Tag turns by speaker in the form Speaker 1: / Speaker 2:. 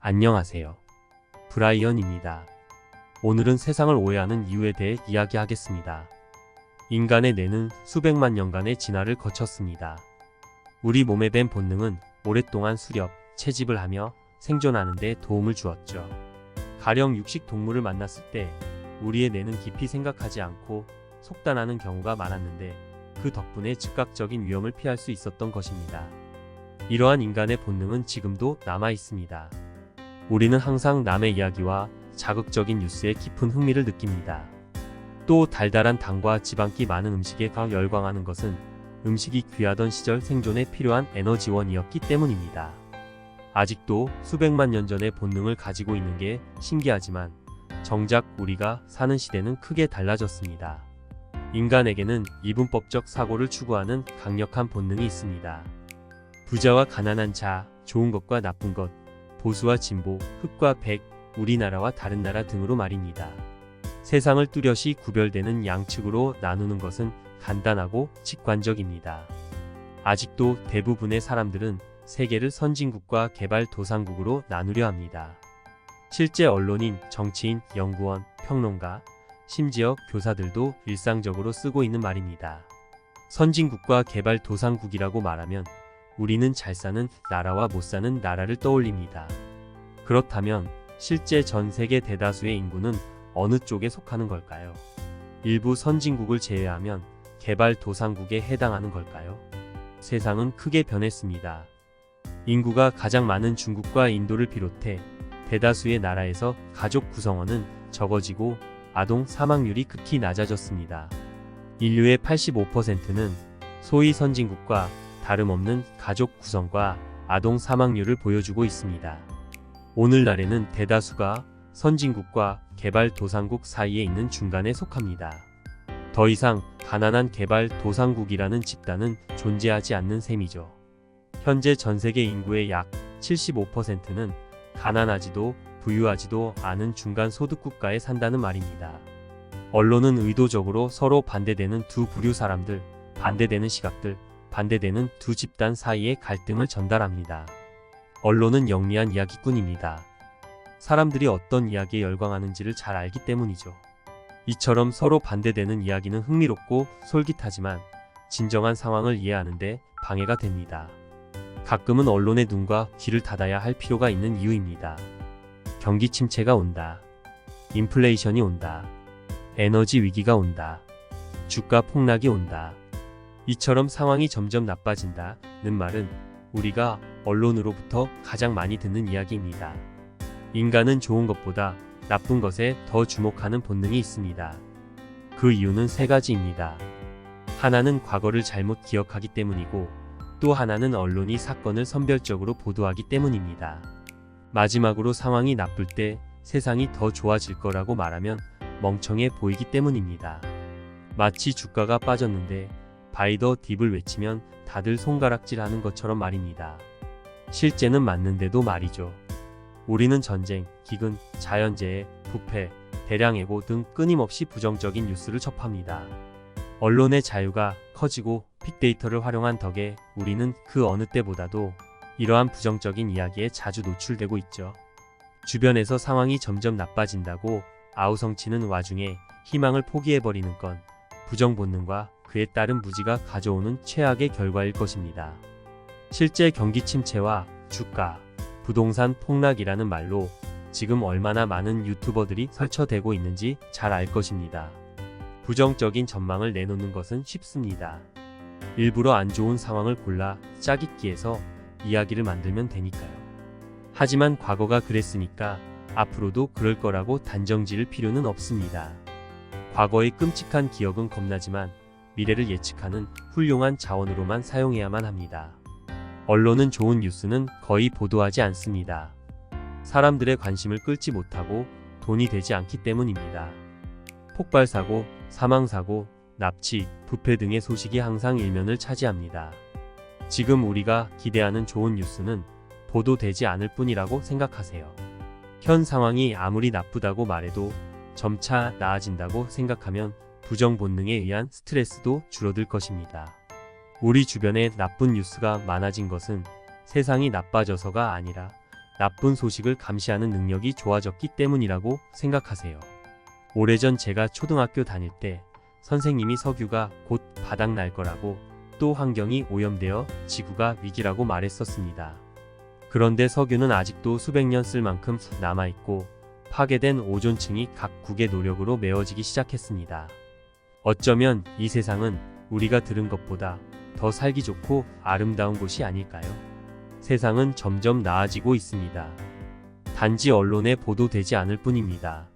Speaker 1: 안녕하세요. 브라이언입니다. 오늘은 세상을 오해하는 이유에 대해 이야기하겠습니다. 인간의 뇌는 수백만 년간의 진화를 거쳤습니다. 우리 몸에 밴 본능은 오랫동안 수렵, 채집을 하며 생존하는 데 도움을 주었죠. 가령 육식 동물을 만났을 때 우리의 뇌는 깊이 생각하지 않고 속단하는 경우가 많았는데 그 덕분에 즉각적인 위험을 피할 수 있었던 것입니다. 이러한 인간의 본능은 지금도 남아 있습니다. 우리는 항상 남의 이야기와 자극적인 뉴스에 깊은 흥미를 느낍니다. 또 달달한 당과 지방기 많은 음식에 열광하는 것은 음식이 귀하던 시절 생존에 필요한 에너지원이었기 때문입니다. 아직도 수백만 년 전의 본능을 가지고 있는 게 신기하지만 정작 우리가 사는 시대는 크게 달라졌습니다. 인간에게는 이분법적 사고를 추구하는 강력한 본능이 있습니다. 부자와 가난한 자, 좋은 것과 나쁜 것, 보수와 진보, 흑과 백, 우리나라와 다른 나라 등으로 말입니다. 세상을 뚜렷이 구별되는 양측으로 나누는 것은 간단하고 직관적입니다. 아직도 대부분의 사람들은 세계를 선진국과 개발도상국으로 나누려 합니다. 실제 언론인, 정치인, 연구원, 평론가, 심지어 교사들도 일상적으로 쓰고 있는 말입니다. 선진국과 개발도상국이라고 말하면 우리는 잘 사는 나라와 못 사는 나라를 떠올립니다. 그렇다면 실제 전 세계 대다수의 인구는 어느 쪽에 속하는 걸까요? 일부 선진국을 제외하면 개발도상국에 해당하는 걸까요? 세상은 크게 변했습니다. 인구가 가장 많은 중국과 인도를 비롯해 대다수의 나라에서 가족 구성원은 적어지고 아동 사망률이 극히 낮아졌습니다. 인류의 85%는 소위 선진국과 다름없는 가족 구성과 아동 사망률을 보여주고 있습니다. 오늘날에는 대다수가 선진국과 개발도상국 사이에 있는 중간에 속합니다. 더 이상 가난한 개발도상국이라는 집단은 존재하지 않는 셈이죠. 현재 전세계 인구의 약 75%는 가난하지도 부유하지도 않은 중간 소득 국가에 산다는 말입니다. 언론은 의도적으로 서로 반대되는 두 부류 사람들, 반대되는 시각들, 반대되는 두 집단 사이의 갈등을 전달합니다. 언론은 영리한 이야기꾼입니다. 사람들이 어떤 이야기에 열광하는지를 잘 알기 때문이죠. 이처럼 서로 반대되는 이야기는 흥미롭고 솔깃하지만 진정한 상황을 이해하는데 방해가 됩니다. 가끔은 언론의 눈과 귀를 닫아야 할 필요가 있는 이유입니다. 경기 침체가 온다. 인플레이션이 온다. 에너지 위기가 온다. 주가 폭락이 온다. 이처럼 상황이 점점 나빠진다는 말은 우리가 언론으로부터 가장 많이 듣는 이야기입니다. 인간은 좋은 것보다 나쁜 것에 더 주목하는 본능이 있습니다. 그 이유는 세 가지입니다. 하나는 과거를 잘못 기억하기 때문이고 또 하나는 언론이 사건을 선별적으로 보도하기 때문입니다. 마지막으로 상황이 나쁠 때 세상이 더 좋아질 거라고 말하면 멍청해 보이기 때문입니다. 마치 주가가 빠졌는데 바이 더 딥을 외치면 다들 손가락질하는 것처럼 말입니다. 실제는 맞는데도 말이죠. 우리는 전쟁, 기근, 자연재해, 부패, 대량해고 등 끊임없이 부정적인 뉴스를 접합니다. 언론의 자유가 커지고 빅데이터를 활용한 덕에 우리는 그 어느 때보다도 이러한 부정적인 이야기에 자주 노출되고 있죠. 주변에서 상황이 점점 나빠진다고 아우성치는 와중에 희망을 포기해버리는 건 부정 본능과 그에 따른 무지가 가져오는 최악의 결과일 것입니다. 실제 경기 침체와 주가, 부동산 폭락이라는 말로 지금 얼마나 많은 유튜버들이 설쳐대고 있는지 잘 알 것입니다. 부정적인 전망을 내놓는 것은 쉽습니다. 일부러 안 좋은 상황을 골라 짜깁기해서 이야기를 만들면 되니까요. 하지만 과거가 그랬으니까 앞으로도 그럴 거라고 단정 지을 필요는 없습니다. 과거의 끔찍한 기억은 겁나지만 미래를 예측하는 훌륭한 자원으로만 사용해야만 합니다. 언론은 좋은 뉴스는 거의 보도하지 않습니다. 사람들의 관심을 끌지 못하고 돈이 되지 않기 때문입니다. 폭발사고, 사망사고, 납치, 부패 등의 소식이 항상 일면을 차지합니다. 지금 우리가 기대하는 좋은 뉴스는 보도되지 않을 뿐이라고 생각하세요. 현 상황이 아무리 나쁘다고 말해도 점차 나아진다고 생각하면 부정 본능에 의한 스트레스도 줄어들 것입니다. 우리 주변에 나쁜 뉴스가 많아진 것은 세상이 나빠져서가 아니라 나쁜 소식을 감시하는 능력이 좋아졌기 때문이라고 생각하세요. 오래전 제가 초등학교 다닐 때 선생님이 석유가 곧 바닥날 거라고, 또 환경이 오염되어 지구가 위기라고 말했었습니다. 그런데 석유는 아직도 수백 년 쓸 만큼 남아있고 파괴된 오존층이 각 국의 노력으로 메워지기 시작했습니다. 어쩌면 이 세상은 우리가 들은 것보다 더 살기 좋고 아름다운 곳이 아닐까요? 세상은 점점 나아지고 있습니다. 단지 언론에 보도되지 않을 뿐입니다.